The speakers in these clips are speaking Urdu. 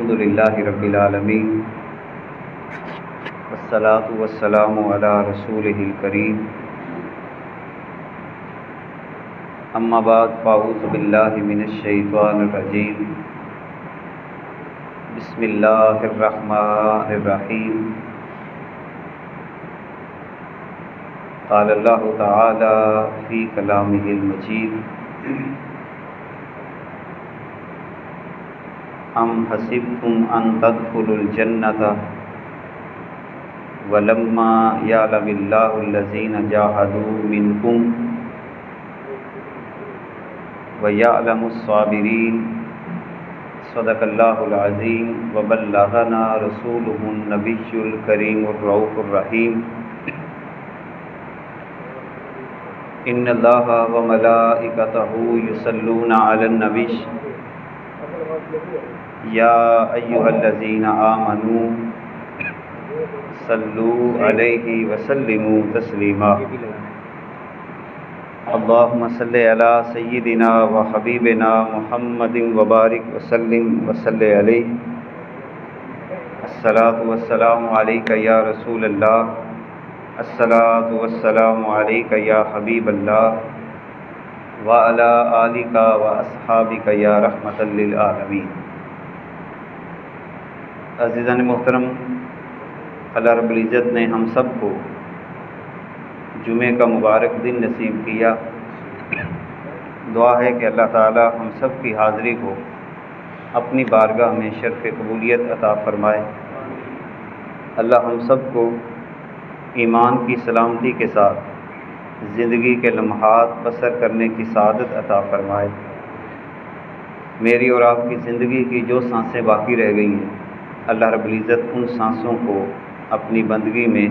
الحمد للہ رب العالمین والصلاة والسلام علی رسولہ الکریم اما بعد فاعوذ باللہ من الشیطان الرجیم بسم اللہ الرحمن الرحیم قال اللہ تعالی فی کلامہ المجید ام حسبتم ان تدخلوا الجنۃ ولما یعلم اللہ الذین جاہدوا منکم ویعلم الصابرین صدق اللہ العظیم وبلغنا رسولہ النبی الکریم الرؤوف الرحیم ان اللہ وملائکتہ یصلون علی النبی یا ایہا الذین آمنوا صلوا علیہ وسلموا تسلیما اللہم صلی علی سیدنا و حبیبنا محمد وبارک وسلم وصلی علیہ الصلاۃ والسلام علیک یا رسول اللہ الصلاۃ والسلام علیک یا حبیب اللہ وعلی آلک واصحابک یا رحمۃ للعالمین۔ عزیزان محترم، اللہ رب العزت نے ہم سب کو جمعے کا مبارک دن نصیب کیا۔ دعا ہے کہ اللہ تعالی ہم سب کی حاضری کو اپنی بارگاہ میں شرف قبولیت عطا فرمائے۔ اللہ ہم سب کو ایمان کی سلامتی کے ساتھ زندگی کے لمحات بسر کرنے کی سعادت عطا فرمائے۔ میری اور آپ کی زندگی کی جو سانسیں باقی رہ گئی ہیں، اللہ رب العزت ان سانسوں کو اپنی بندگی میں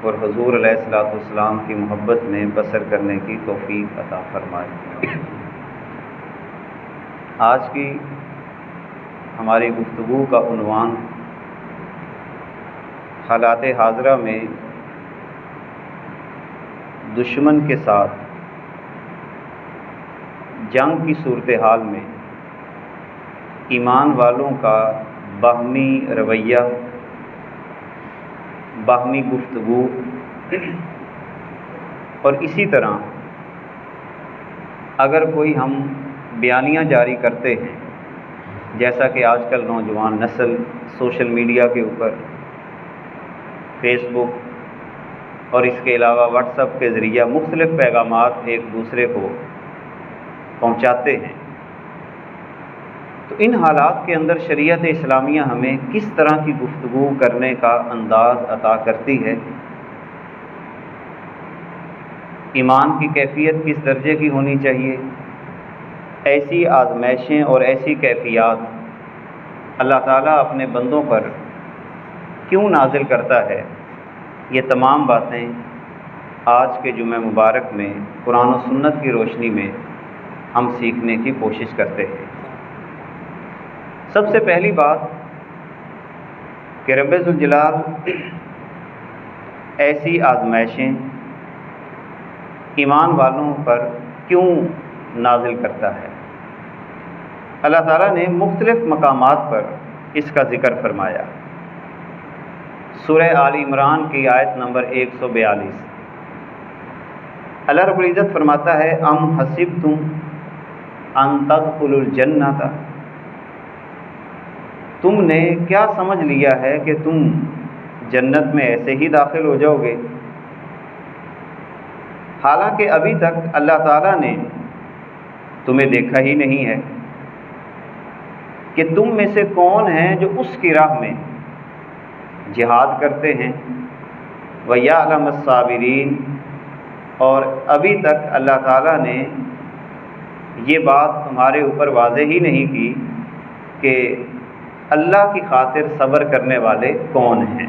اور حضور علیہ الصلوۃ والسلام کی محبت میں بسر کرنے کی توفیق عطا فرمائے۔ آج کی ہماری گفتگو کا عنوان حالات حاضرہ میں دشمن کے ساتھ جنگ کی صورتحال میں ایمان والوں کا باہمی رویہ، باہمی گفتگو، اور اسی طرح اگر کوئی ہم بیانیاں جاری کرتے ہیں، جیسا کہ آج کل نوجوان نسل سوشل میڈیا کے اوپر، فیس بک اور اس کے علاوہ واٹس ایپ کے ذریعہ مختلف پیغامات ایک دوسرے کو پہنچاتے ہیں، تو ان حالات کے اندر شریعت اسلامیہ ہمیں کس طرح کی گفتگو کرنے کا انداز عطا کرتی ہے؟ ایمان کی کیفیت کس درجے کی ہونی چاہیے؟ ایسی آزمائشیں اور ایسی کیفیات اللہ تعالیٰ اپنے بندوں پر کیوں نازل کرتا ہے؟ یہ تمام باتیں آج کے جمعہ مبارک میں قرآن و سنت کی روشنی میں ہم سیکھنے کی کوشش کرتے ہیں۔ سب سے پہلی بات کہ رب ذوالجلال ایسی آزمائشیں ایمان والوں پر کیوں نازل کرتا ہے؟ اللہ تعالیٰ نے مختلف مقامات پر اس کا ذکر فرمایا۔ سورہ آل عمران کی آیت نمبر 142، اللہ رب العزت فرماتا ہے ام حسبتم ان تدخلوا الجنۃ، تم نے کیا سمجھ لیا ہے کہ تم جنت میں ایسے ہی داخل ہو جاؤ گے؟ حالانکہ ابھی تک اللہ تعالیٰ نے تمہیں دیکھا ہی نہیں ہے کہ تم میں سے کون ہیں جو اس کی راہ میں جہاد کرتے ہیں، وَيَعْلَمَ الصَّابِرِينَ، اور ابھی تک اللہ تعالیٰ نے یہ بات تمہارے اوپر واضح ہی نہیں کی کہ اللہ کی خاطر صبر کرنے والے کون ہیں۔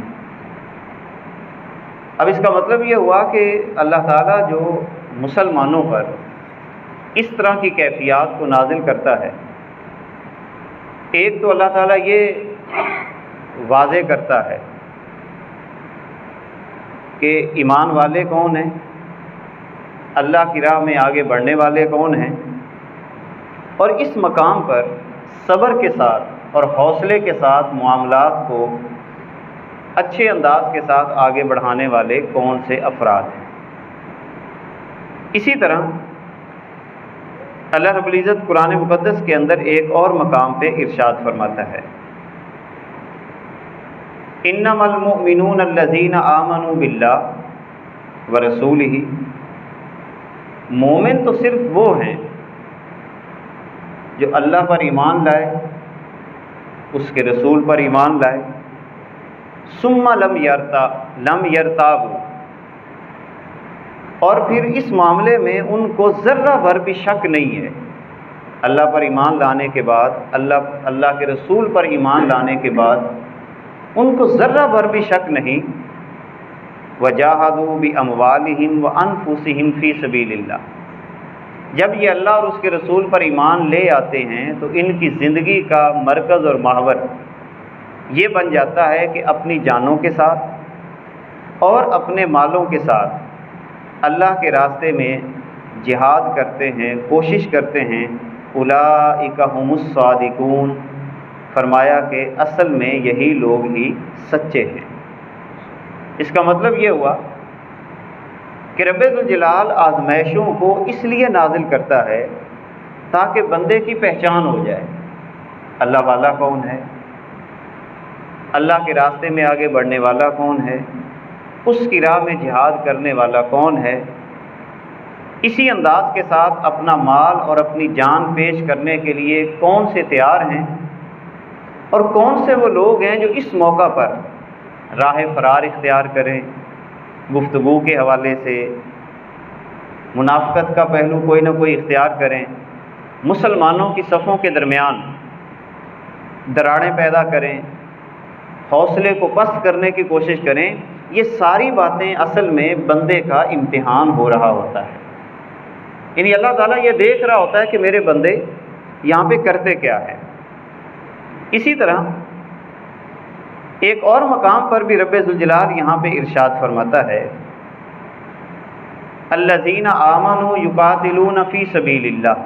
اب اس کا مطلب یہ ہوا کہ اللہ تعالیٰ جو مسلمانوں پر اس طرح کی کیفیات کو نازل کرتا ہے، ایک تو اللہ تعالیٰ یہ واضح کرتا ہے کہ ایمان والے کون ہیں، اللہ کی راہ میں آگے بڑھنے والے کون ہیں، اور اس مقام پر صبر کے ساتھ اور حوصلے کے ساتھ معاملات کو اچھے انداز کے ساتھ آگے بڑھانے والے کون سے افراد ہیں۔ اسی طرح اللہ رب العزت قرآن مقدس کے اندر ایک اور مقام پہ ارشاد فرماتا ہے، انما المؤمنون الذین آمنوا باللہ ورسولہ، مومن تو صرف وہ ہیں جو اللہ پر ایمان لائے، اس کے رسول پر ایمان لائے، ثم لم یرتابوا، اور پھر اس معاملے میں ان کو ذرہ بھر بھی شک نہیں ہے، اللہ پر ایمان لانے کے بعد، اللہ کے رسول پر ایمان لانے کے بعد ان کو ذرہ بھر بھی شک نہیں، وجاہدوا باموالہم وانفسہم فی سبیل اللہ، جب یہ اللہ اور اس کے رسول پر ایمان لے آتے ہیں تو ان کی زندگی کا مرکز اور محور یہ بن جاتا ہے کہ اپنی جانوں کے ساتھ اور اپنے مالوں کے ساتھ اللہ کے راستے میں جہاد کرتے ہیں، کوشش کرتے ہیں، اولئک ھم الصادقون، فرمایا کہ اصل میں یہی لوگ ہی سچے ہیں۔ اس کا مطلب یہ ہوا کہ رب ذوالجلال آزمائشوں کو اس لیے نازل کرتا ہے تاکہ بندے کی پہچان ہو جائے، اللہ والا کون ہے، اللہ کے راستے میں آگے بڑھنے والا کون ہے، اس کی راہ میں جہاد کرنے والا کون ہے، اسی انداز کے ساتھ اپنا مال اور اپنی جان پیش کرنے کے لیے کون سے تیار ہیں، اور کون سے وہ لوگ ہیں جو اس موقع پر راہ فرار اختیار کریں، گفتگو کے حوالے سے منافقت کا پہلو کوئی نہ کوئی اختیار کریں، مسلمانوں کی صفوں کے درمیان دراڑیں پیدا کریں، حوصلے کو پست کرنے کی کوشش کریں۔ یہ ساری باتیں اصل میں بندے کا امتحان ہو رہا ہوتا ہے، یعنی اللہ تعالیٰ یہ دیکھ رہا ہوتا ہے کہ میرے بندے یہاں پہ کرتے کیا ہے۔ اسی طرح ایک اور مقام پر بھی رب ذوالجلال یہاں پہ ارشاد فرماتا ہے، الذین آمنوا یقاتلون فی سبیل اللہ،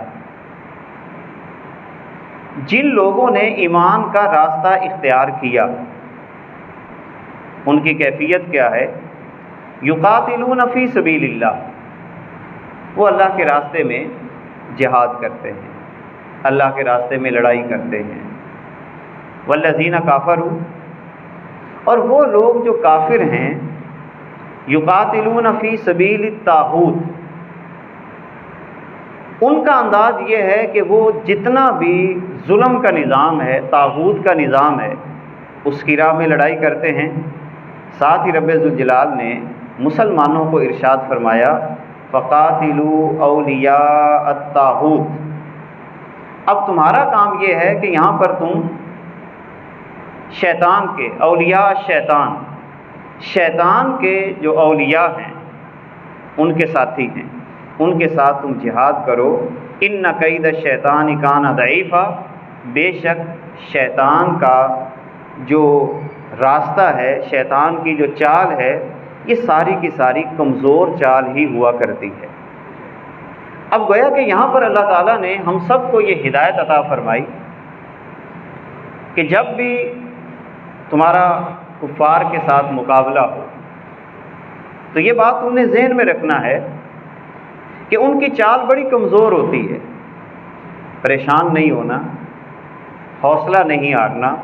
جن لوگوں نے ایمان کا راستہ اختیار کیا، ان کی کیفیت کیا ہے؟ یقاتلون فی سبیل اللہ، وہ اللہ کے راستے میں جہاد کرتے ہیں، اللہ کے راستے میں لڑائی کرتے ہیں۔ والذین کافروا، اور وہ لوگ جو کافر ہیں، یقاتلون فی سبیل الطاغوت، ان کا انداز یہ ہے کہ وہ جتنا بھی ظلم کا نظام ہے، طاغوت کا نظام ہے، اس کی راہ میں لڑائی کرتے ہیں۔ ساتھ ہی رب ذوالجلال نے مسلمانوں کو ارشاد فرمایا، فقاتلوا اولیاء الطاغوت، اب تمہارا کام یہ ہے کہ یہاں پر تم شیطان کے اولیاء، شیطان کے جو اولیاء ہیں، ان کے ساتھی ہیں، ان کے ساتھ تم جہاد کرو۔ ان کید الشیطان کان ضعیفا، بے شک شیطان کا جو راستہ ہے، شیطان کی جو چال ہے، یہ ساری کی ساری کمزور چال ہی ہوا کرتی ہے۔ اب گویا کہ یہاں پر اللہ تعالیٰ نے ہم سب کو یہ ہدایت عطا فرمائی کہ جب بھی تمہارا کفار کے ساتھ مقابلہ ہو تو یہ بات تم نے ذہن میں رکھنا ہے کہ ان کی چال بڑی کمزور ہوتی ہے۔ پریشان نہیں ہونا، حوصلہ نہیں ہارنا،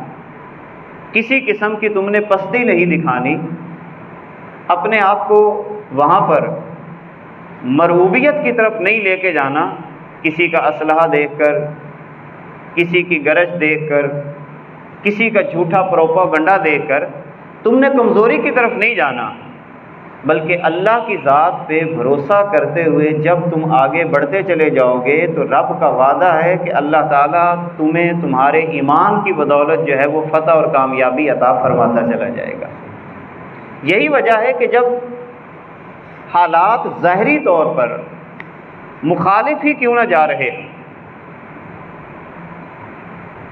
کسی قسم کی تم نے پستی نہیں دکھانی، اپنے آپ کو وہاں پر مرعوبیت کی طرف نہیں لے کے جانا، کسی کا اسلحہ دیکھ کر، کسی کی گرج دیکھ کر، کسی کا جھوٹا پروپاگنڈا دیکھ کر تم نے کمزوری کی طرف نہیں جانا، بلکہ اللہ کی ذات پہ بھروسہ کرتے ہوئے جب تم آگے بڑھتے چلے جاؤ گے تو رب کا وعدہ ہے کہ اللہ تعالیٰ تمہیں تمہارے ایمان کی بدولت جو ہے وہ فتح اور کامیابی عطا فرماتا چلا جائے گا۔ یہی وجہ ہے کہ جب حالات ظاہری طور پر مخالف ہی کیوں نہ جا رہے،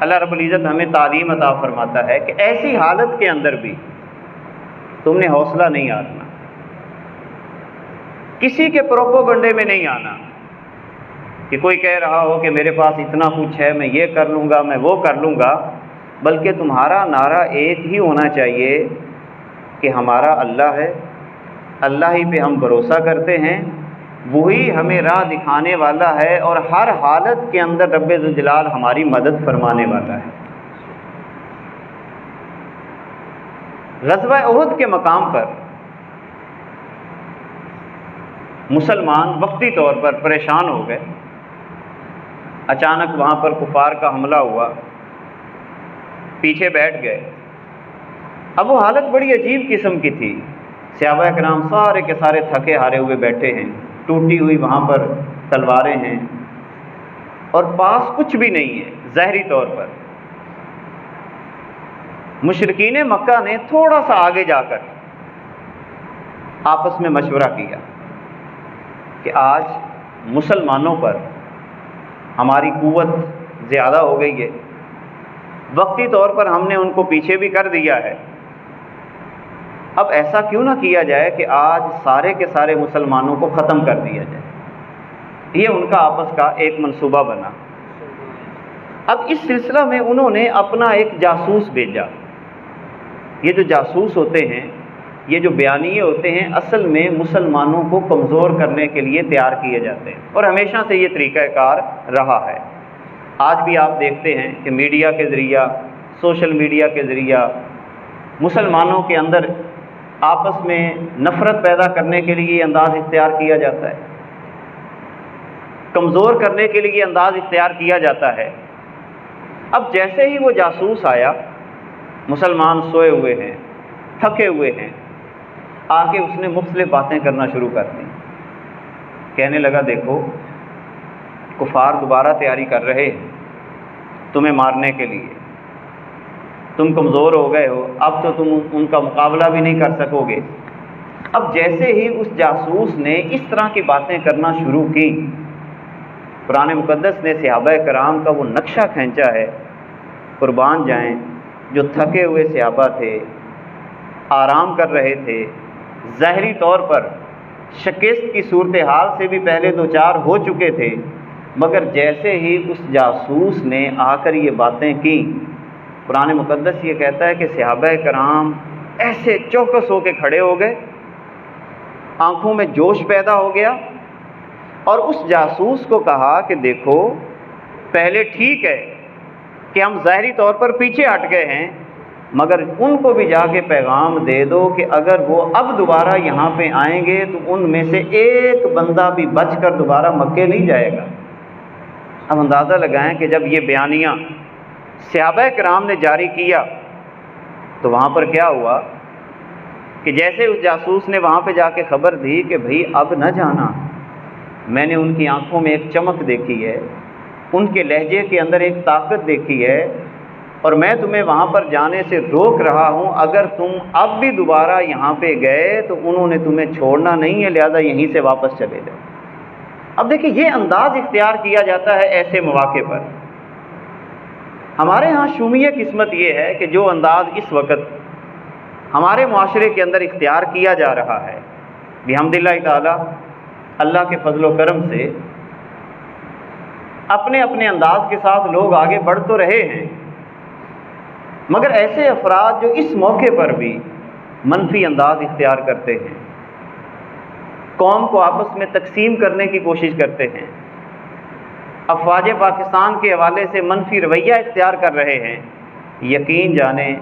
اللہ رب العزت ہمیں تعلیم عطا فرماتا ہے کہ ایسی حالت کے اندر بھی تم نے حوصلہ نہیں ہارنا، کسی کے پروپوگنڈے میں نہیں آنا کہ کوئی کہہ رہا ہو کہ میرے پاس اتنا کچھ ہے، میں یہ کر لوں گا، میں وہ کر لوں گا، بلکہ تمہارا نعرہ ایک ہی ہونا چاہیے کہ ہمارا اللہ ہے، اللہ ہی پہ ہم بھروسہ کرتے ہیں، وہی ہمیں راہ دکھانے والا ہے، اور ہر حالت کے اندر رب ذوالجلال ہماری مدد فرمانے والا ہے۔ غزوہ احد کے مقام پر مسلمان وقتی طور پر پریشان ہو گئے، اچانک وہاں پر کفار کا حملہ ہوا، پیچھے بیٹھ گئے۔ اب وہ حالت بڑی عجیب قسم کی تھی، صحابہ کرام سارے کے سارے تھکے ہارے ہوئے بیٹھے ہیں، ٹوٹی ہوئی وہاں پر تلواریں ہیں، اور پاس کچھ بھی نہیں ہے ظاہری طور پر۔ مشرکین مکہ نے تھوڑا سا آگے جا کر آپس میں مشورہ کیا کہ آج مسلمانوں پر ہماری قوت زیادہ ہو گئی ہے، وقتی طور پر ہم نے ان کو پیچھے بھی کر دیا ہے، اب ایسا کیوں نہ کیا جائے کہ آج سارے کے سارے مسلمانوں کو ختم کر دیا جائے۔ یہ ان کا آپس کا ایک منصوبہ بنا۔ اب اس سلسلہ میں انہوں نے اپنا ایک جاسوس بھیجا۔ یہ جو جاسوس ہوتے ہیں، یہ جو بیانیے ہوتے ہیں، اصل میں مسلمانوں کو کمزور کرنے کے لیے تیار کیے جاتے ہیں، اور ہمیشہ سے یہ طریقہ کار رہا ہے۔ آج بھی آپ دیکھتے ہیں کہ میڈیا کے ذریعہ، سوشل میڈیا کے ذریعہ مسلمانوں کے اندر آپس میں نفرت پیدا کرنے کے لیے یہ انداز اختیار کیا جاتا ہے، کمزور کرنے کے لیے یہ انداز اختیار کیا جاتا ہے۔ اب جیسے ہی وہ جاسوس آیا، مسلمان سوئے ہوئے ہیں، تھکے ہوئے ہیں، آ کے اس نے مختلف باتیں کرنا شروع کر دیں۔ کہنے لگا دیکھو کفار دوبارہ تیاری کر رہے ہیں تمہیں مارنے کے لیے، تم کمزور ہو گئے ہو، اب تو تم ان کا مقابلہ بھی نہیں کر سکو گے۔ اب جیسے ہی اس جاسوس نے اس طرح کی باتیں کرنا شروع کی، قرآن مقدس نے صحابہ کرام کا وہ نقشہ کھینچا ہے، قربان جائیں، جو تھکے ہوئے صحابہ تھے، آرام کر رہے تھے، ظاہری طور پر شکست کی صورتحال سے بھی پہلے دو چار ہو چکے تھے، مگر جیسے ہی اس جاسوس نے آ کر یہ باتیں کی، قرآن مقدس یہ کہتا ہے کہ صحابہ کرام ایسے چوکس ہو کے کھڑے ہو گئے، آنکھوں میں جوش پیدا ہو گیا، اور اس جاسوس کو کہا کہ دیکھو پہلے ٹھیک ہے کہ ہم ظاہری طور پر پیچھے ہٹ گئے ہیں، مگر ان کو بھی جا کے پیغام دے دو کہ اگر وہ اب دوبارہ یہاں پہ آئیں گے تو ان میں سے ایک بندہ بھی بچ کر دوبارہ مکے نہیں جائے گا۔ اب اندازہ لگائیں کہ جب یہ بیانیہ صحابہ کرام نے جاری کیا تو وہاں پر کیا ہوا کہ جیسے اس جاسوس نے وہاں پہ جا کے خبر دی کہ بھئی اب نہ جانا، میں نے ان کی آنکھوں میں ایک چمک دیکھی ہے، ان کے لہجے کے اندر ایک طاقت دیکھی ہے، اور میں تمہیں وہاں پر جانے سے روک رہا ہوں، اگر تم اب بھی دوبارہ یہاں پہ گئے تو انہوں نے تمہیں چھوڑنا نہیں ہے، لہذا یہیں سے واپس چلے جاؤ۔ اب دیکھیں یہ انداز اختیار کیا جاتا ہے ایسے مواقع پر۔ ہمارے ہاں شومیہ قسمت یہ ہے کہ جو انداز اس وقت ہمارے معاشرے کے اندر اختیار کیا جا رہا ہے، بحمداللہ تعالی، اللہ کے فضل و کرم سے اپنے اپنے انداز کے ساتھ لوگ آگے بڑھ تو رہے ہیں، مگر ایسے افراد جو اس موقع پر بھی منفی انداز اختیار کرتے ہیں، قوم کو آپس میں تقسیم کرنے کی کوشش کرتے ہیں، افواج پاکستان کے حوالے سے منفی رویہ اختیار کر رہے ہیں، یقین جانیں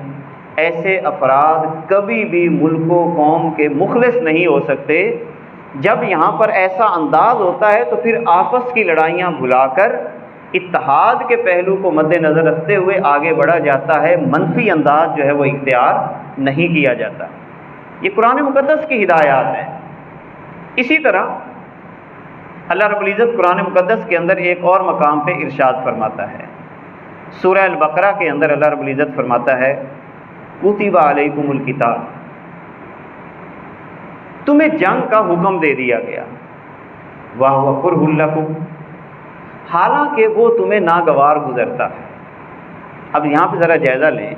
ایسے افراد کبھی بھی ملک و قوم کے مخلص نہیں ہو سکتے۔ جب یہاں پر ایسا انداز ہوتا ہے تو پھر آپس کی لڑائیاں بھلا کر اتحاد کے پہلو کو مد نظر رکھتے ہوئے آگے بڑھا جاتا ہے، منفی انداز جو ہے وہ اختیار نہیں کیا جاتا۔ یہ قرآن مقدس کی ہدایات ہیں۔ اسی طرح اللہ رب العزت قرآن مقدس کے اندر ایک اور مقام پہ ارشاد فرماتا ہے، سورہ البقرہ کے اندر اللہ رب العزت فرماتا ہے کتب علیکم القتال، تمہیں جنگ کا حکم دے دیا گیا، وَهُوَ كُرْهٌ لَكُمْ، حالانکہ وہ تمہیں ناگوار گزرتا ہے۔ اب یہاں پہ ذرا جائزہ لیں،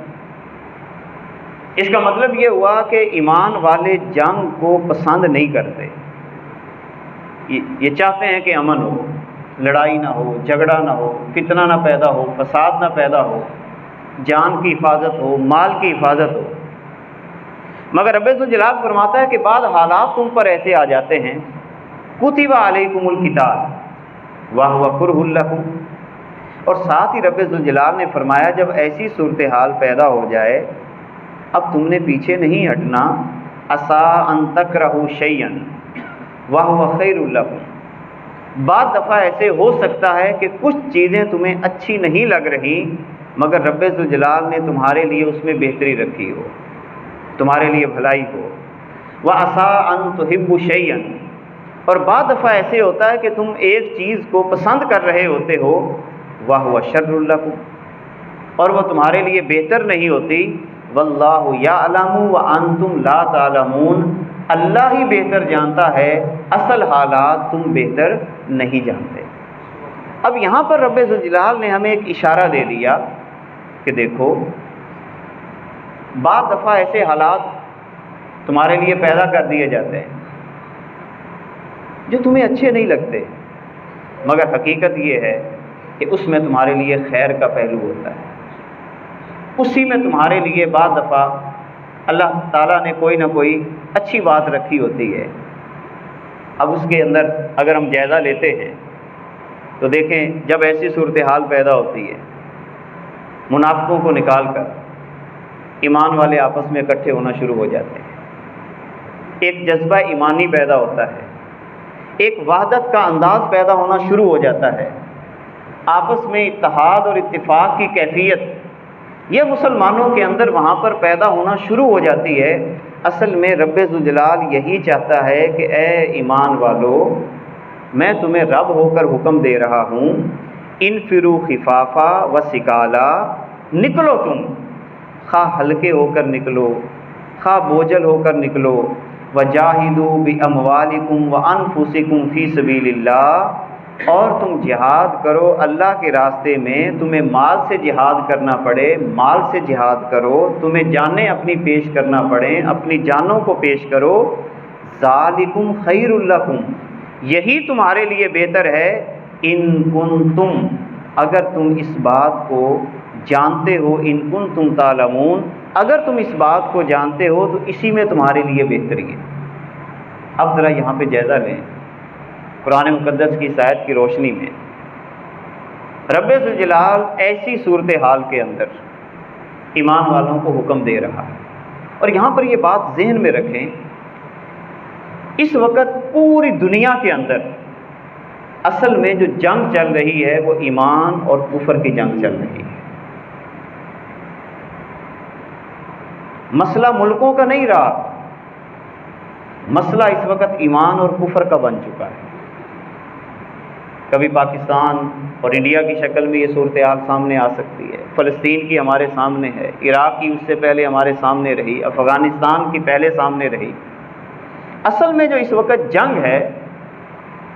اس کا مطلب یہ ہوا کہ ایمان والے جنگ کو پسند نہیں کرتے، یہ چاہتے ہیں کہ امن ہو، لڑائی نہ ہو، جھگڑا نہ ہو، فتنہ نہ پیدا ہو، فساد نہ پیدا ہو، جان کی حفاظت ہو، مال کی حفاظت ہو، مگر رب ذوالجلال فرماتا ہے کہ بعض حالات تم پر ایسے آ جاتے ہیں، کتب علیکم القتال وہو کرہ لکم، اور ساتھ ہی رب ذوالجلال نے فرمایا جب ایسی صورتحال پیدا ہو جائے اب تم نے پیچھے نہیں ہٹنا، عسیٰ ان تکرہوا شیئا وہو خیر لکم، بعض دفعہ ایسے ہو سکتا ہے کہ کچھ چیزیں تمہیں اچھی نہیں لگ رہی مگر رب ذوالجلال نے تمہارے لیے اس میں بہتری رکھی ہو، تمہارے لیے بھلائی ہو، وعسیٰ ان تحبوا شیئا، اور بعض دفعہ ایسے ہوتا ہے کہ تم ایک چیز کو پسند کر رہے ہوتے ہو، وہو شر لکم، اور وہ تمہارے لیے بہتر نہیں ہوتی، واللہ یعلم وانتم لا تعلمون، اللہ ہی بہتر جانتا ہے، اصل حالات تم بہتر نہیں جانتے۔ اب یہاں پر رب ذوالجلال نے ہمیں ایک اشارہ دے دیا کہ دیکھو بعض دفعہ ایسے حالات تمہارے لیے پیدا کر دیے جاتے ہیں جو تمہیں اچھے نہیں لگتے، مگر حقیقت یہ ہے کہ اس میں تمہارے لیے خیر کا پہلو ہوتا ہے، اسی میں تمہارے لیے بعض دفعہ اللہ تعالیٰ نے کوئی نہ کوئی اچھی بات رکھی ہوتی ہے۔ اب اس کے اندر اگر ہم جائزہ لیتے ہیں تو دیکھیں جب ایسی صورتحال پیدا ہوتی ہے، منافقوں کو نکال کر ایمان والے آپس میں اکٹھے ہونا شروع ہو جاتے ہیں، ایک جذبہ ایمانی پیدا ہوتا ہے، ایک وحدت کا انداز پیدا ہونا شروع ہو جاتا ہے، آپس میں اتحاد اور اتفاق کی کیفیت یہ مسلمانوں کے اندر وہاں پر پیدا ہونا شروع ہو جاتی ہے۔ اصل میں رب ذوالجلال یہی چاہتا ہے کہ اے ایمان والو، میں تمہیں رب ہو کر حکم دے رہا ہوں، انفروا خفافا و ثقالا، نکلو تم، خواہ ہلکے ہو کر نکلو، خواہ بوجھل ہو کر نکلو، وجاہدوا باموالکم وانفسکم فی سبیل اللہ، اور تم جہاد کرو اللہ کے راستے میں، تمہیں مال سے جہاد کرنا پڑے مال سے جہاد کرو، تمہیں جانیں اپنی پیش کرنا پڑیں اپنی جانوں کو پیش کرو، ذالکم خیر لکم، یہی تمہارے لیے بہتر ہے، ان کنتم، اگر تم اس بات کو جانتے ہو، ان کنتم تعلمون، اگر تم اس بات کو جانتے ہو تو اسی میں تمہارے لیے بہتری ہے۔ اب ذرا یہاں پہ جائزہ لیں، قرآن مقدس کی اس آیت کی روشنی میں رب ذوالجلال ایسی صورتحال کے اندر ایمان والوں کو حکم دے رہا ہے، اور یہاں پر یہ بات ذہن میں رکھیں، اس وقت پوری دنیا کے اندر اصل میں جو جنگ چل رہی ہے وہ ایمان اور کفر کی جنگ چل رہی ہے۔ مسئلہ ملکوں کا نہیں رہا، مسئلہ اس وقت ایمان اور کفر کا بن چکا ہے۔ کبھی پاکستان اور انڈیا کی شکل میں یہ صورتحال سامنے آ سکتی ہے، فلسطین کی ہمارے سامنے ہے، عراق کی اس سے پہلے ہمارے سامنے رہی، افغانستان کی پہلے سامنے رہی۔ اصل میں جو اس وقت جنگ ہے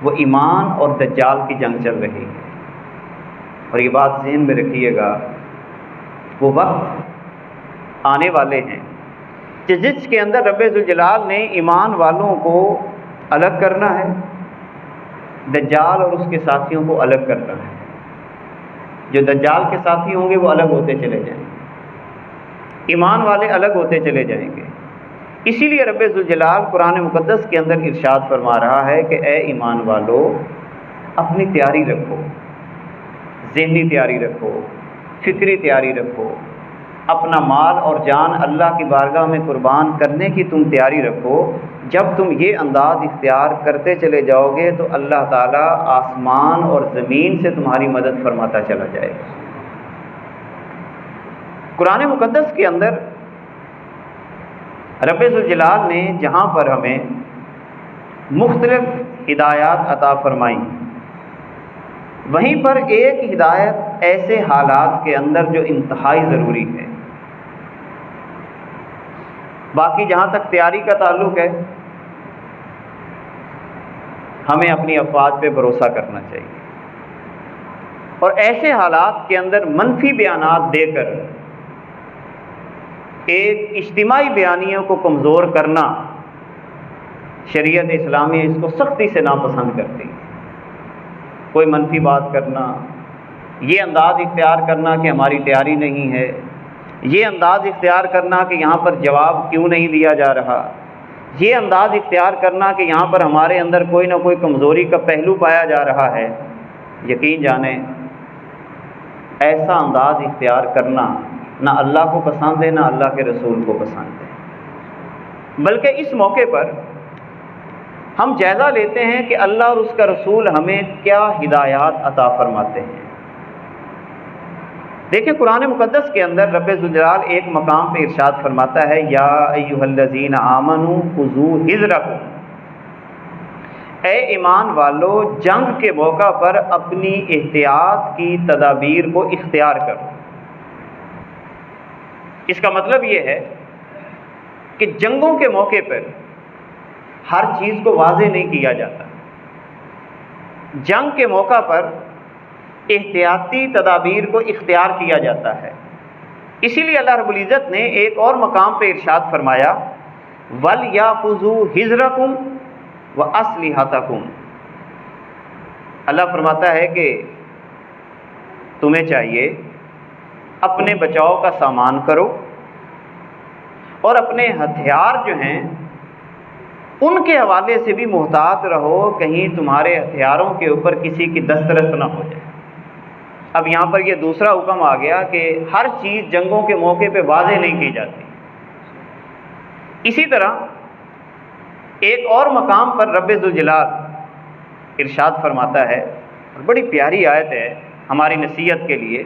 وہ ایمان اور دجال کی جنگ چل رہی ہے، اور یہ بات ذہن میں رکھیے گا، وہ وقت آنے والے ہیں جس کے اندر رب ذوالجلال نے ایمان والوں کو الگ کرنا ہے، دجال اور اس کے ساتھیوں کو الگ کرنا ہے۔ جو دجال کے ساتھی ہوں گے وہ الگ ہوتے چلے جائیں گے، ایمان والے الگ ہوتے چلے جائیں گے۔ اسی لیے رب ذوالجلال قرآن مقدس کے اندر ارشاد فرما رہا ہے کہ اے ایمان والو، اپنی تیاری رکھو، ذہنی تیاری رکھو، فکری تیاری رکھو، اپنا مال اور جان اللہ کی بارگاہ میں قربان کرنے کی تم تیاری رکھو۔ جب تم یہ انداز اختیار کرتے چلے جاؤ گے تو اللہ تعالیٰ آسمان اور زمین سے تمہاری مدد فرماتا چلا جائے گا۔ قرآن مقدس کے اندر رب ذوالجلال نے جہاں پر ہمیں مختلف ہدایات عطا فرمائیں، وہیں پر ایک ہدایت ایسے حالات کے اندر جو انتہائی ضروری ہے۔ باقی جہاں تک تیاری کا تعلق ہے، ہمیں اپنی افواج پہ بھروسہ کرنا چاہیے، اور ایسے حالات کے اندر منفی بیانات دے کر ایک اجتماعی بیانیوں کو کمزور کرنا شریعت اسلامی اس کو سختی سے ناپسند کرتی ہے۔ کوئی منفی بات کرنا، یہ انداز اختیار کرنا کہ ہماری تیاری نہیں ہے، یہ انداز اختیار کرنا کہ یہاں پر جواب کیوں نہیں دیا جا رہا، یہ انداز اختیار کرنا کہ یہاں پر ہمارے اندر کوئی نہ کوئی کمزوری کا پہلو پایا جا رہا ہے، یقین جانیں ایسا انداز اختیار کرنا نہ اللہ کو پسند ہے نہ اللہ کے رسول کو پسند ہے۔ بلکہ اس موقع پر ہم جائزہ لیتے ہیں کہ اللہ اور اس کا رسول ہمیں کیا ہدایات عطا فرماتے ہیں۔ دیکھیں قرآن مقدس کے اندر رب ذوالجلال ایک مقام پہ ارشاد فرماتا ہے، یا ایھا الذین آمنوا خذوا حذرکم، اے ایمان والو جنگ کے موقع پر اپنی احتیاط کی تدابیر کو اختیار کرو۔ اس کا مطلب یہ ہے کہ جنگوں کے موقع پر ہر چیز کو واضح نہیں کیا جاتا، جنگ کے موقع پر احتیاطی تدابیر کو اختیار کیا جاتا ہے۔ اسی لیے اللہ رب العزت نے ایک اور مقام پہ ارشاد فرمایا، وَلْيَأْخُذُوا حِذْرَكُمْ وَأَسْلِحَتَكُمْ، اللہ فرماتا ہے کہ تمہیں چاہیے اپنے بچاؤ کا سامان کرو اور اپنے ہتھیار جو ہیں ان کے حوالے سے بھی محتاط رہو، کہیں تمہارے ہتھیاروں کے اوپر کسی کی دسترس نہ ہو جائے۔ اب یہاں پر یہ دوسرا حکم آ گیا کہ ہر چیز جنگوں کے موقع پہ واضح نہیں کی جاتی۔ اسی طرح ایک اور مقام پر رب ذوالجلال ارشاد فرماتا ہے، بڑی پیاری آیت ہے ہماری نصیحت کے لیے،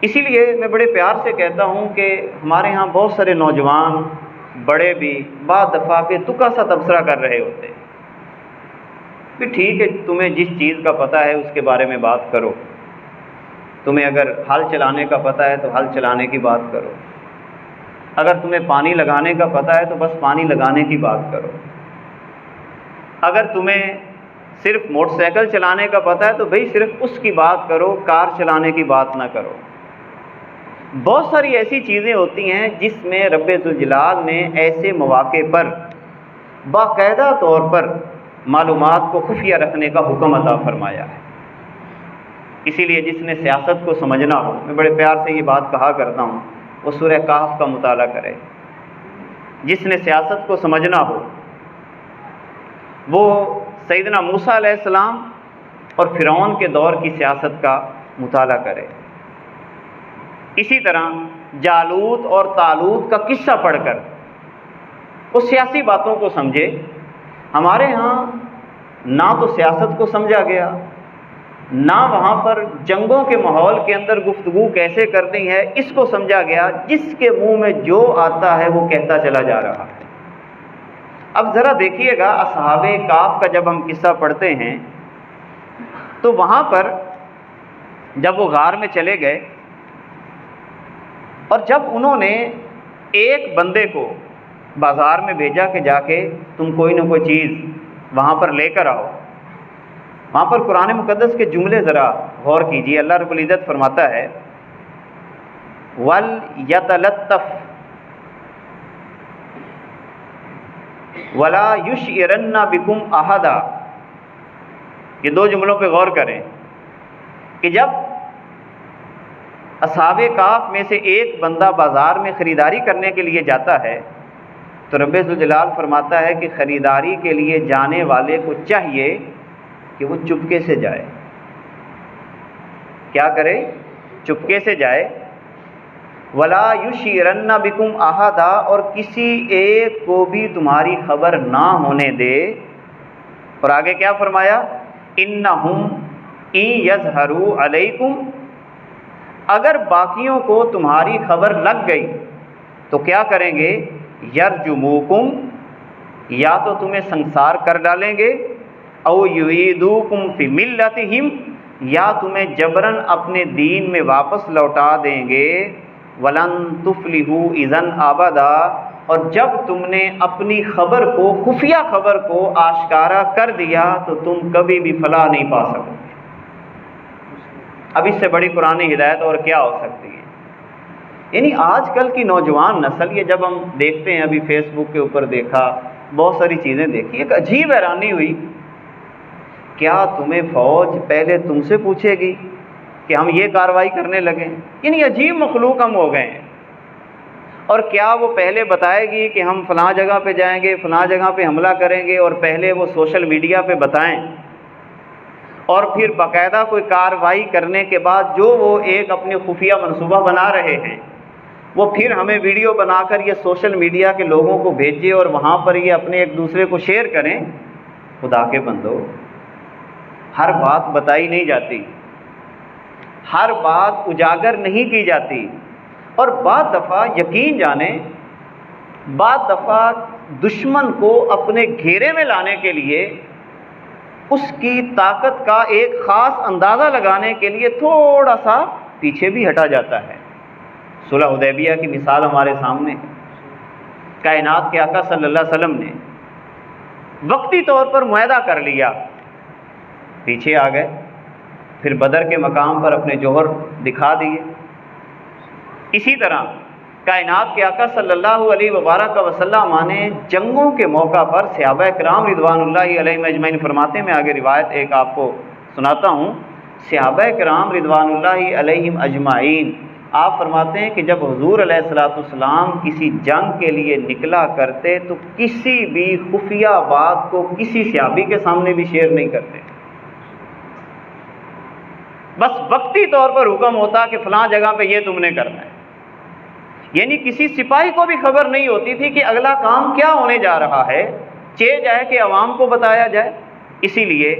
اسی لیے میں بڑے پیار سے کہتا ہوں کہ ہمارے ہاں بہت سارے نوجوان بڑے بھی بعض دفعہ پہ تکا سا تبصرہ کر رہے ہوتے ہیں کہ ٹھیک ہے تمہیں جس چیز کا پتہ ہے اس کے بارے میں بات کرو، تمہیں اگر ہل چلانے کا پتہ ہے تو ہل چلانے کی بات کرو، اگر تمہیں پانی لگانے کا پتہ ہے تو بس پانی لگانے کی بات کرو، اگر تمہیں صرف موٹر سائیکل چلانے کا پتہ ہے تو بھئی صرف اس کی بات کرو، کار چلانے کی بات نہ کرو۔ بہت ساری ایسی چیزیں ہوتی ہیں جس میں رب ذوالجلال نے ایسے مواقع پر باقاعدہ طور پر معلومات کو خفیہ رکھنے کا حکم عطا فرمایا ہے۔ اسی لیے جس نے سیاست کو سمجھنا ہو، میں بڑے پیار سے یہ بات کہا کرتا ہوں، وہ سورہ کہف کا مطالعہ کرے۔ جس نے سیاست کو سمجھنا ہو وہ سیدنا موسیٰ علیہ السلام اور فرعون کے دور کی سیاست کا مطالعہ کرے۔ اسی طرح جالوت اور طالوت کا قصہ پڑھ کر اس سیاسی باتوں کو سمجھے۔ ہمارے ہاں نہ تو سیاست کو سمجھا گیا، نہ وہاں پر جنگوں کے ماحول کے اندر گفتگو کیسے کرنی ہے اس کو سمجھا گیا، جس کے منہ میں جو آتا ہے وہ کہتا چلا جا رہا ہے۔ اب ذرا دیکھیے گا اصحاب کہف کا جب ہم قصہ پڑھتے ہیں تو وہاں پر جب وہ غار میں چلے گئے اور جب انہوں نے ایک بندے کو بازار میں بھیجا کہ جا کے تم کوئی نہ کوئی چیز وہاں پر لے کر آؤ، وہاں پر قرآن مقدس کے جملے ذرا غور کیجیے۔ اللہ رب العزت فرماتا ہے وَلْيَتَلَطَّفْ وَلَا يُشْعِرَنَّ بِكُمْ أَحَدًا، یہ دو جملوں پہ غور کریں کہ جب اصحاب کہف میں سے ایک بندہ بازار میں خریداری کرنے کے لیے جاتا ہے تو رب ذوالجلال فرماتا ہے کہ خریداری کے لیے جانے والے کو چاہیے کہ وہ چپکے سے جائے۔ کیا کرے؟ چپکے سے جائے۔ وَلَا يُشِيرَنَّ بِكُمْ أَحَدًا، اور کسی ایک کو بھی تمہاری خبر نہ ہونے دے۔ اور آگے کیا فرمایا؟ إِنَّهُمْ إِن يَظْهَرُوا عَلَيْكُمْ، اگر باقیوں کو تمہاری خبر لگ گئی تو کیا کریں گے؟ یرجموکم، یا تو تمہیں سنسار کر ڈالیں گے، او یعیدوکم فی ملتہم، یا تمہیں جبراً اپنے دین میں واپس لوٹا دیں گے۔ ولن تفلحوا اذا ابدا، اور جب تم نے اپنی خبر کو، خفیہ خبر کو آشکارا کر دیا تو تم کبھی بھی فلاح نہیں پا سکو۔ اب اس سے بڑی قرآن ہدایت اور کیا ہو سکتی ہے؟ یعنی آج کل کی نوجوان نسل، یہ جب ہم دیکھتے ہیں، ابھی فیس بک کے اوپر دیکھا، بہت ساری چیزیں دیکھی، ایک عجیب حیرانی ہوئی، کیا تمہیں فوج پہلے تم سے پوچھے گی کہ ہم یہ کارروائی کرنے لگے، یعنی عجیب مخلوق ہم ہو گئے ہیں۔ اور کیا وہ پہلے بتائے گی کہ ہم فلاں جگہ پہ جائیں گے، فلاں جگہ پہ حملہ کریں گے، اور پہلے وہ سوشل میڈیا پہ بتائیں، اور پھر باقاعدہ کوئی کارروائی کرنے کے بعد جو وہ ایک اپنے خفیہ منصوبہ بنا رہے ہیں وہ پھر ہمیں ویڈیو بنا کر یہ سوشل میڈیا کے لوگوں کو بھیجے اور وہاں پر یہ اپنے ایک دوسرے کو شیئر کریں۔ خدا کے بندو، ہر بات بتائی نہیں جاتی، ہر بات اجاگر نہیں کی جاتی، اور بعض دفعہ یقین جانیں، بعض دفعہ دشمن کو اپنے گھیرے میں لانے کے لیے اس کی طاقت کا ایک خاص اندازہ لگانے کے لیے تھوڑا سا پیچھے بھی ہٹا جاتا ہے۔ صلح حدیبیہ کی مثال ہمارے سامنے، کائنات کے آقا صلی اللہ علیہ وسلم نے وقتی طور پر معاہدہ کر لیا، پیچھے آ گئے، پھر بدر کے مقام پر اپنے جوہر دکھا دیے۔ اسی طرح کائنات کے آقا صلی اللہ علیہ وبارک وسلم نے جنگوں کے موقع پر صحابہ کرام رضوان اللہ علیہم اجمعین فرماتے ہیں، میں آگے روایت ایک آپ کو سناتا ہوں، صحابہ کرام رضوان اللہ علیہم اجمعین آپ فرماتے ہیں کہ جب حضور علیہ الصلوۃ والسلام کسی جنگ کے لیے نکلا کرتے تو کسی بھی خفیہ بات کو کسی صحابی کے سامنے بھی شیئر نہیں کرتے، بس وقتی طور پر حکم ہوتا کہ فلاں جگہ پہ یہ تم نے کرنا ہے، یعنی کسی سپاہی کو بھی خبر نہیں ہوتی تھی کہ اگلا کام کیا ہونے جا رہا ہے، چاہے جائے کہ عوام کو بتایا جائے۔ اسی لیے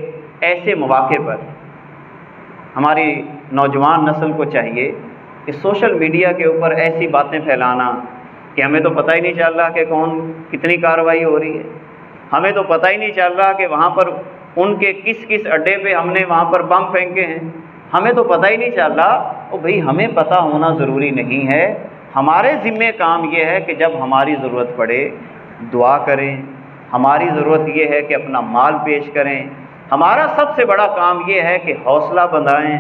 ایسے مواقع پر ہماری نوجوان نسل کو چاہیے کہ سوشل میڈیا کے اوپر ایسی باتیں پھیلانا کہ ہمیں تو پتہ ہی نہیں چل رہا کہ کون کتنی کارروائی ہو رہی ہے، ہمیں تو پتہ ہی نہیں چل رہا کہ وہاں پر ان کے کس کس اڈے پہ ہم نے وہاں پر بم پھینکے ہیں، ہمیں تو پتہ ہی نہیں چل رہا۔ او بھئی، ہمیں پتہ ہونا ضروری نہیں ہے، ہمارے ذمہ کام یہ ہے کہ جب ہماری ضرورت پڑے دعا کریں، ہماری ضرورت یہ ہے کہ اپنا مال پیش کریں، ہمارا سب سے بڑا کام یہ ہے کہ حوصلہ بندھائیں،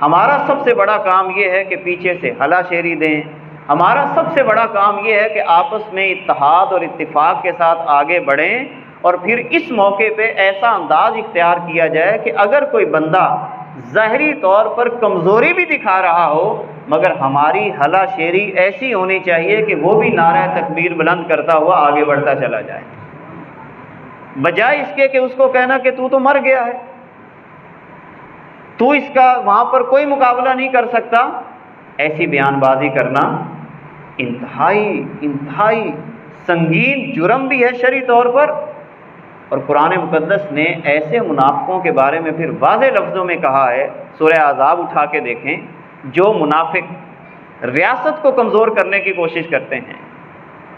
ہمارا سب سے بڑا کام یہ ہے کہ پیچھے سے ہلا شیری دیں، ہمارا سب سے بڑا کام یہ ہے کہ آپس میں اتحاد اور اتفاق کے ساتھ آگے بڑھیں، اور پھر اس موقع پہ ایسا انداز اختیار کیا جائے کہ اگر کوئی بندہ ظاہری طور پر کمزوری بھی دکھا رہا ہو مگر ہماری ہلا شیری ایسی ہونی چاہیے کہ وہ بھی نعرہ تکبیر بلند کرتا ہوا آگے بڑھتا چلا جائے، بجائے اس کے کہ اس کو کہنا کہ تو مر گیا ہے، تو اس کا وہاں پر کوئی مقابلہ نہیں کر سکتا۔ ایسی بیان بازی کرنا انتہائی سنگین جرم بھی ہے شرعی طور پر، اور قرآن مقدس نے ایسے منافقوں کے بارے میں پھر واضح لفظوں میں کہا ہے، سورہ احزاب اٹھا کے دیکھیں، جو منافق ریاست کو کمزور کرنے کی کوشش کرتے ہیں،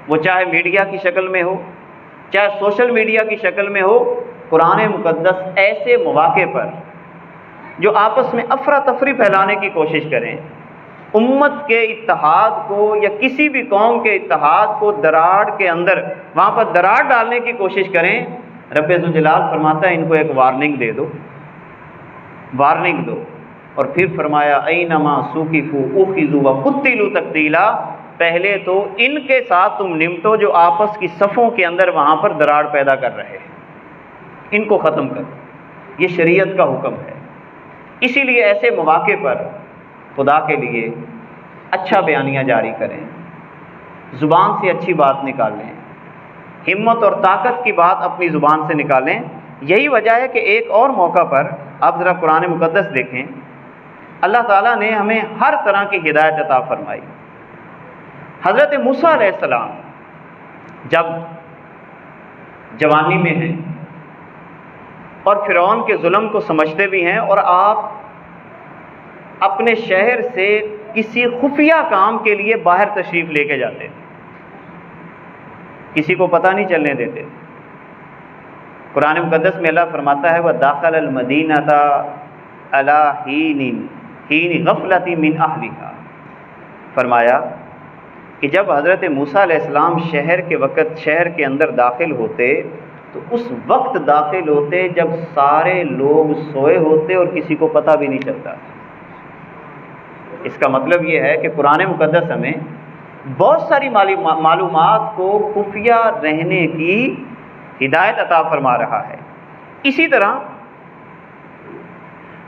وہ چاہے میڈیا کی شکل میں ہو چاہے سوشل میڈیا کی شکل میں ہو، قرآن مقدس ایسے مواقع پر جو آپس میں افراتفری پھیلانے کی کوشش کریں، امت کے اتحاد کو یا کسی بھی قوم کے اتحاد کو دراڑ کے اندر وہاں پر دراڑ ڈالنے کی کوشش کریں، رب ذوالجلال فرماتا ہے ان کو ایک وارننگ دے دو، وارننگ دو، اور پھر فرمایا اینما سوقفوا اخذوا وقتلوا تقتیلا، پہلے تو ان کے ساتھ تم نمٹو جو آپس کی صفوں کے اندر وہاں پر دراڑ پیدا کر رہے ہیں، ان کو ختم کرو، یہ شریعت کا حکم ہے۔ اسی لیے ایسے مواقع پر خدا کے لیے اچھا بیانیہ جاری کریں، زبان سے اچھی بات نکالیں، ہمت اور طاقت کی بات اپنی زبان سے نکالیں۔ یہی وجہ ہے کہ ایک اور موقع پر آپ ذرا قرآن مقدس دیکھیں، اللہ تعالیٰ نے ہمیں ہر طرح کی ہدایت عطا فرمائی۔ حضرت موسیٰ علیہ السلام جب جوانی میں ہیں اور فرعون کے ظلم کو سمجھتے بھی ہیں، اور آپ اپنے شہر سے کسی خفیہ کام کے لیے باہر تشریف لے کے جاتے تھے، کسی کو پتہ نہیں چلنے دیتے۔ قرآن مقدس میں اللہ فرماتا ہے وَدَخَلَ الْمَدِينَةَ عَلَىٰ حِينِ غَفْلَةٍ مِّنْ أَهْلِهَا، فرمایا کہ جب حضرت موسیٰ علیہ السلام شہر کے وقت شہر کے اندر داخل ہوتے تو اس وقت داخل ہوتے جب سارے لوگ سوئے ہوتے اور کسی کو پتہ بھی نہیں چلتا۔ اس کا مطلب یہ ہے کہ قرآن مقدس ہمیں بہت ساری معلومات کو خفیہ رہنے کی ہدایت عطا فرما رہا ہے۔ اسی طرح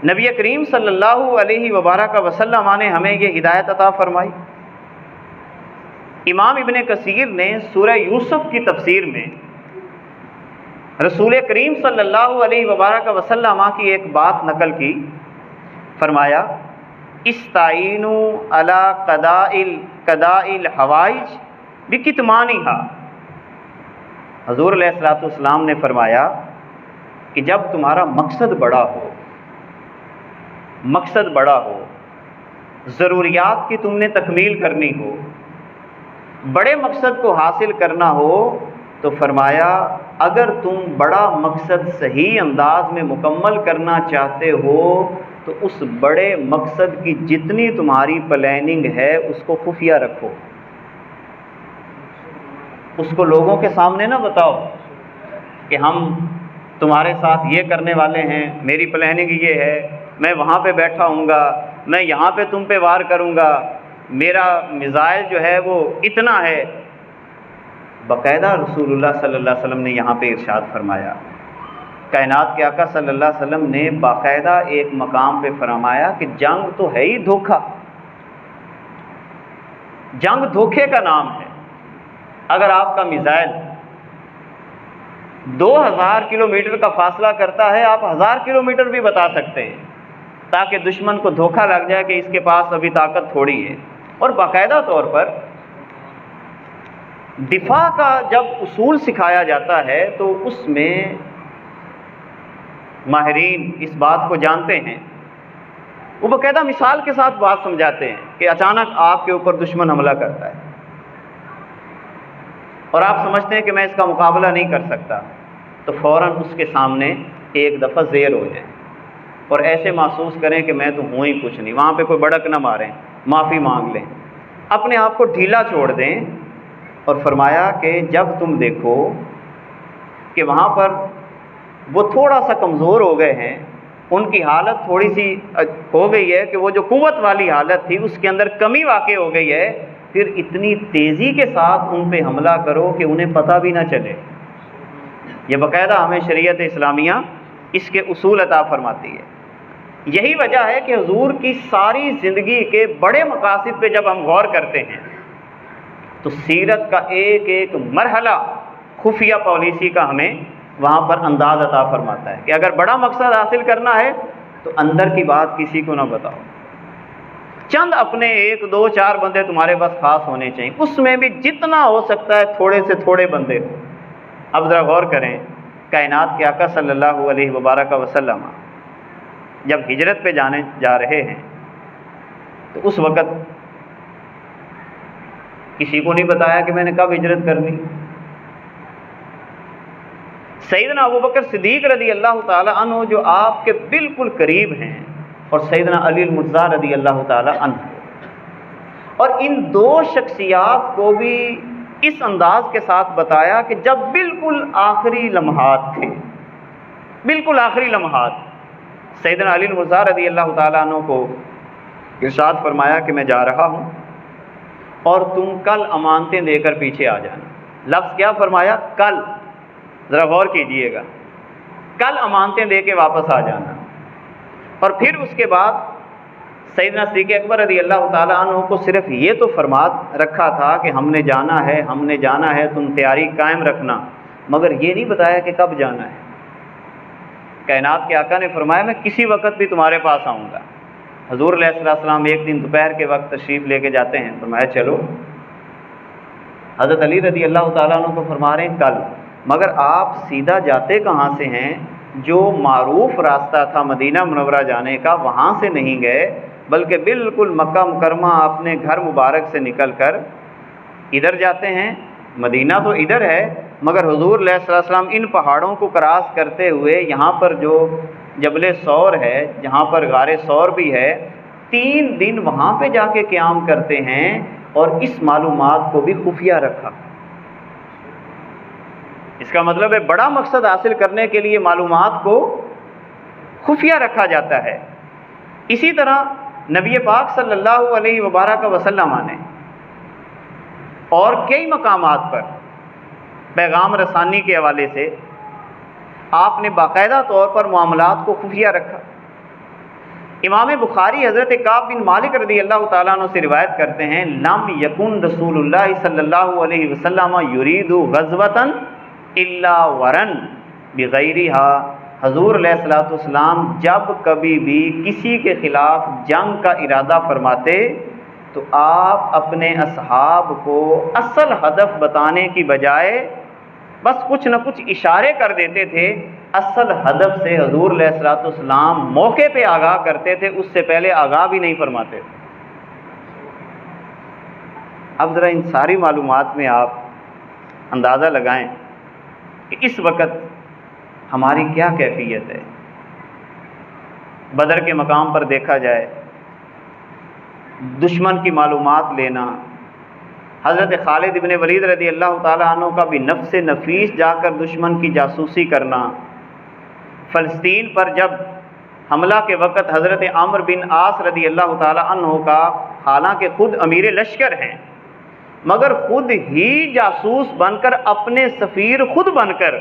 نبی کریم صلی اللہ علیہ وبارک وسلم نے ہمیں یہ ہدایت عطا فرمائی۔ امام ابن کثیر نے سورہ یوسف کی تفسیر میں رسول کریم صلی اللہ علیہ وبارک وسلم کی ایک بات نقل کی، فرمایا استعینوا علی قضاء الحوائج بکتمانہا۔ حضور علیہ الصلوۃ والسلام نے فرمایا کہ جب تمہارا مقصد بڑا ہو، ضروریات کی تم نے تکمیل کرنی ہو، بڑے مقصد کو حاصل کرنا ہو، تو فرمایا اگر تم بڑا مقصد صحیح انداز میں مکمل کرنا چاہتے ہو تو اس بڑے مقصد کی جتنی تمہاری پلاننگ ہے اس کو خفیہ رکھو، اس کو لوگوں کے سامنے نہ بتاؤ کہ ہم تمہارے ساتھ یہ کرنے والے ہیں، میری پلاننگ یہ ہے، میں وہاں پہ بیٹھا ہوں گا، میں یہاں پہ تم پہ وار کروں گا، میرا میزائل جو ہے وہ اتنا ہے۔ باقاعدہ رسول اللہ صلی اللہ علیہ وسلم نے یہاں پہ ارشاد فرمایا، کائنات کے آقا صلی اللہ علیہ وسلم نے باقاعدہ ایک مقام پہ فرمایا کہ جنگ تو ہے ہی دھوکہ، جنگ دھوکے کا نام ہے۔ اگر آپ کا میزائل 2000 کلومیٹر کا فاصلہ کرتا ہے، آپ 1000 کلومیٹر بھی بتا سکتے ہیں تاکہ دشمن کو دھوکہ لگ جائے کہ اس کے پاس ابھی طاقت تھوڑی ہے۔ اور باقاعدہ طور پر دفاع کا جب اصول سکھایا جاتا ہے تو اس میں ماہرین اس بات کو جانتے ہیں، وہ باقاعدہ مثال کے ساتھ بات سمجھاتے ہیں کہ اچانک آپ کے اوپر دشمن حملہ کرتا ہے اور آپ سمجھتے ہیں کہ میں اس کا مقابلہ نہیں کر سکتا، تو فوراً اس کے سامنے ایک دفعہ زیر ہو جائیں اور ایسے محسوس کریں کہ میں تو ہوں ہی کچھ نہیں، وہاں پہ کوئی بڑک نہ ماریں، معافی مانگ لیں، اپنے آپ کو ڈھیلا چھوڑ دیں۔ اور فرمایا کہ جب تم دیکھو کہ وہاں پر وہ تھوڑا سا کمزور ہو گئے ہیں، ان کی حالت تھوڑی سی ہو گئی ہے کہ وہ جو قوت والی حالت تھی اس کے اندر کمی واقع ہو گئی ہے، پھر اتنی تیزی کے ساتھ ان پہ حملہ کرو کہ انہیں پتہ بھی نہ چلے۔ یہ باقاعدہ ہمیں شریعت اسلامیہ اس کے اصول عطا فرماتی ہے۔ یہی وجہ ہے کہ حضور کی ساری زندگی کے بڑے مقاصد پہ جب ہم غور کرتے ہیں تو سیرت کا ایک ایک مرحلہ خفیہ پالیسی کا ہمیں وہاں پر انداز عطا فرماتا ہے کہ اگر بڑا مقصد حاصل کرنا ہے تو اندر کی بات کسی کو نہ بتاؤ، چند اپنے 1 2 4 بندے تمہارے پاس خاص ہونے چاہیے، اس میں بھی جتنا ہو سکتا ہے تھوڑے سے تھوڑے بندے ہو۔ اب ذرا غور کریں، کائنات کے آقا صلی اللہ علیہ وبارک وسلم جب ہجرت پہ جا رہے ہیں تو اس وقت کسی کو نہیں بتایا کہ میں نے کب ہجرت کرنی۔ سیدنا ابوبکر صدیق رضی اللہ تعالی عنہ جو آپ کے بالکل قریب ہیں، اور سیدنا علی المرتضیٰ رضی اللہ تعالی عنہ، اور ان دو شخصیات کو بھی اس انداز کے ساتھ بتایا کہ جب بالکل آخری لمحات تھے، بالکل آخری لمحات، سیدنا علی المرتضیٰ رضی اللہ تعالی عنہ کو ارشاد فرمایا کہ میں جا رہا ہوں اور تم کل امانتیں دے کر پیچھے آ جانا۔ لفظ کیا فرمایا؟ کل، ذرا غور کیجئے گا، کل امانتیں دے کے واپس آ جانا۔ اور پھر اس کے بعد سیدنا صدیق اکبر رضی اللہ تعالیٰ عنہ کو صرف یہ تو فرما رکھا تھا کہ ہم نے جانا ہے، تم تیاری قائم رکھنا، مگر یہ نہیں بتایا کہ کب جانا ہے۔ کائنات کے آقا نے فرمایا میں کسی وقت بھی تمہارے پاس آؤں گا۔ حضور علیہ السلام ایک دن دوپہر کے وقت تشریف لے کے جاتے ہیں، فرمایا چلو۔ حضرت علی رضی اللہ تعالیٰ عنہ کو فرما رہے ہیں کل، مگر آپ سیدھا جاتے کہاں سے ہیں؟ جو معروف راستہ تھا مدینہ منورہ جانے کا وہاں سے نہیں گئے، بلکہ بالکل مکہ مکرمہ اپنے گھر مبارک سے نکل کر ادھر جاتے ہیں۔ مدینہ تو ادھر ہے، مگر حضور علیہ السلام ان پہاڑوں کو کراس کرتے ہوئے یہاں پر جو جبل ثور ہے، جہاں پر غار ثور بھی ہے، 3 دن وہاں پہ جا کے قیام کرتے ہیں، اور اس معلومات کو بھی خفیہ رکھا۔ اس کا مطلب ہے بڑا مقصد حاصل کرنے کے لیے معلومات کو خفیہ رکھا جاتا ہے۔ اسی طرح نبی پاک صلی اللہ علیہ وبارک وسلم نے اور کئی مقامات پر پیغام رسانی کے حوالے سے آپ نے باقاعدہ طور پر معاملات کو خفیہ رکھا۔ امام بخاری حضرت کعب بن مالک رضی اللہ تعالیٰ عنہ سے روایت کرتے ہیں، لم یکن رسول اللہ صلی اللہ علیہ وسلم یرید غزوۃ الا ورن بغیرہا، حضور علیہ الصلوۃ والسلام جب کبھی بھی کسی کے خلاف جنگ کا ارادہ فرماتے تو آپ اپنے اصحاب کو اصل ہدف بتانے کی بجائے بس کچھ نہ کچھ اشارے کر دیتے تھے، اصل ہدف سے حضور علیہ الصلوۃ والسلام موقع پہ آگاہ کرتے تھے، اس سے پہلے آگاہ بھی نہیں فرماتے تھے۔ اب ذرا ان ساری معلومات میں آپ اندازہ لگائیں کہ اس وقت ہماری کیا کیفیت ہے۔ بدر کے مقام پر دیکھا جائے، دشمن کی معلومات لینا، حضرت خالد ابن ولید رضی اللہ تعالیٰ عنہ کا بھی نفس نفیس جا کر دشمن کی جاسوسی کرنا، فلسطین پر جب حملہ کے وقت حضرت عمرو بن عاص رضی اللہ تعالیٰ عنہ کا، حالانکہ خود امیر لشکر ہیں مگر خود ہی جاسوس بن کر، اپنے سفیر خود بن کر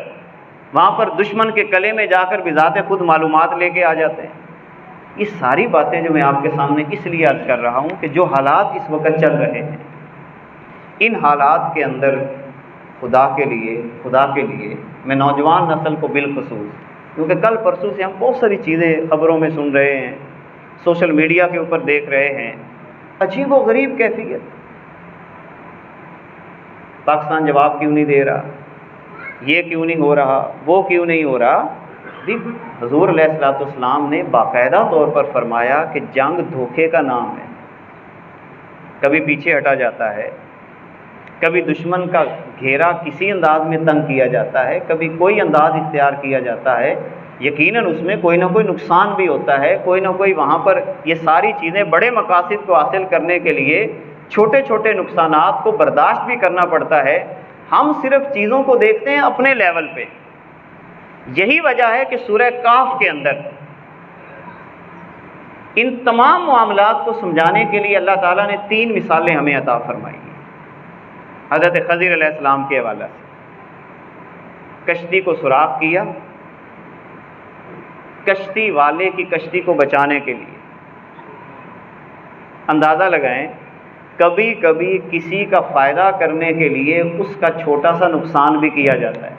وہاں پر دشمن کے قلعے میں جا کر بذات خود معلومات لے کے آ جاتے ہیں۔ یہ ساری باتیں جو میں آپ کے سامنے اس لیے عرض کر رہا ہوں کہ جو حالات اس وقت چل رہے ہیں، ان حالات کے اندر خدا کے لیے میں نوجوان نسل کو بالخصوص، کیونکہ کل پرسوں سے ہم بہت ساری چیزیں خبروں میں سن رہے ہیں، سوشل میڈیا کے اوپر دیکھ رہے ہیں، عجیب و غریب کیفیت، پاکستان جواب کیوں نہیں دے رہا، یہ کیوں نہیں ہو رہا، وہ کیوں نہیں ہو رہا۔ حضور علیہ الصلوۃ والسلام نے باقاعدہ طور پر فرمایا کہ جنگ دھوکے کا نام ہے، کبھی پیچھے ہٹا جاتا ہے، کبھی دشمن کا گھیرا کسی انداز میں تنگ کیا جاتا ہے، کبھی کوئی انداز اختیار کیا جاتا ہے، یقیناً اس میں کوئی نہ کوئی نقصان بھی ہوتا ہے، کوئی نہ کوئی وہاں پر یہ ساری چیزیں بڑے مقاصد کو حاصل کرنے کے لیے چھوٹے چھوٹے نقصانات کو برداشت بھی کرنا پڑتا ہے۔ ہم صرف چیزوں کو دیکھتے ہیں اپنے لیول پہ۔ یہی وجہ ہے کہ سورہ کہف کے اندر ان تمام معاملات کو سمجھانے کے لیے اللہ تعالیٰ نے 3 مثالیں ہمیں عطا فرمائی ہیں حضرت خضر علیہ السلام کے حوالے سے۔ کشتی کو سوراخ کیا کشتی والے کی کشتی کو بچانے کے لیے۔ اندازہ لگائیں، کبھی کبھی کسی کا فائدہ کرنے کے لیے اس کا چھوٹا سا نقصان بھی کیا جاتا ہے۔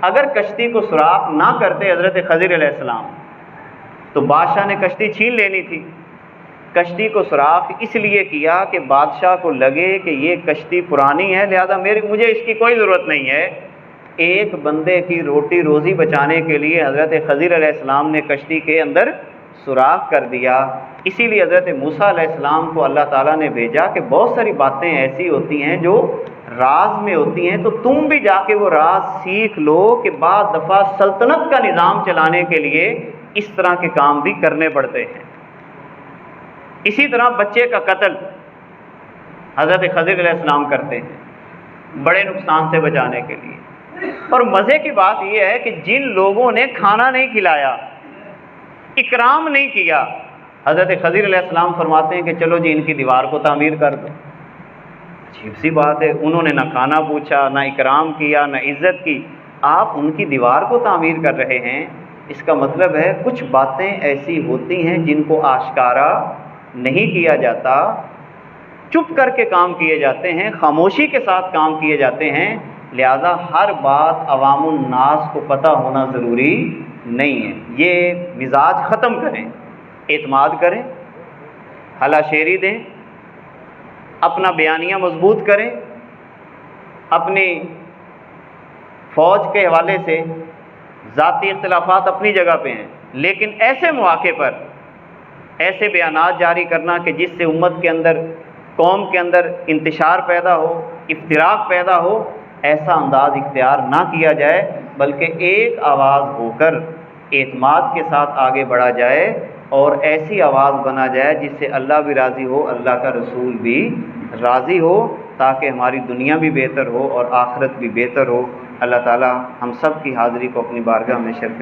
اگر کشتی کو سوراخ نہ کرتے حضرت خضر علیہ السلام تو بادشاہ نے کشتی چھین لینی تھی۔ کشتی کو سوراخ اس لیے کیا کہ بادشاہ کو لگے کہ یہ کشتی پرانی ہے، لہذا مجھے اس کی کوئی ضرورت نہیں ہے۔ ایک بندے کی روٹی روزی بچانے کے لیے حضرت خضر علیہ السلام نے کشتی کے اندر سوراخ کر دیا۔ اسی لیے حضرت موسیٰ علیہ السلام کو اللہ تعالیٰ نے بھیجا کہ بہت ساری باتیں ایسی ہوتی ہیں جو راز میں ہوتی ہیں، تو تم بھی جا کے وہ راز سیکھ لو کہ بعض دفعہ سلطنت کا نظام چلانے کے لیے اس طرح کے کام بھی کرنے پڑتے ہیں۔ اسی طرح بچے کا قتل حضرت خضر علیہ السلام کرتے ہیں بڑے نقصان سے بچانے کے لیے۔ اور مزے کی بات یہ ہے کہ جن لوگوں نے کھانا نہیں کھلایا، اکرام نہیں کیا، حضرت خضر علیہ السلام فرماتے ہیں کہ چلو جی ان کی دیوار کو تعمیر کر دو۔ عجیب سی بات ہے، انہوں نے نہ کھانا پوچھا، نہ اکرام کیا، نہ عزت کی، آپ ان کی دیوار کو تعمیر کر رہے ہیں۔ اس کا مطلب ہے کچھ باتیں ایسی ہوتی ہیں جن کو آشکارا نہیں کیا جاتا، چپ کر کے کام کیے جاتے ہیں، خاموشی کے ساتھ کام کیے جاتے ہیں، لہذا ہر بات عوام الناس کو پتہ ہونا ضروری نہیں ہے۔ یہ مزاج ختم کریں، اعتماد کریں، ہلا شیری دیں، اپنا بیانیہ مضبوط کریں، اپنی فوج کے حوالے سے ذاتی اختلافات اپنی جگہ پہ ہیں، لیکن ایسے مواقع پر ایسے بیانات جاری کرنا کہ جس سے امت کے اندر، قوم کے اندر انتشار پیدا ہو، افتراق پیدا ہو، ایسا انداز اختیار نہ کیا جائے، بلکہ ایک آواز ہو کر اعتماد کے ساتھ آگے بڑھا جائے اور ایسی آواز بنا جائے جس سے اللہ بھی راضی ہو، اللہ کا رسول بھی راضی ہو، تاکہ ہماری دنیا بھی بہتر ہو اور آخرت بھی بہتر ہو۔ اللہ تعالی ہم سب کی حاضری کو اپنی بارگاہ میں شرف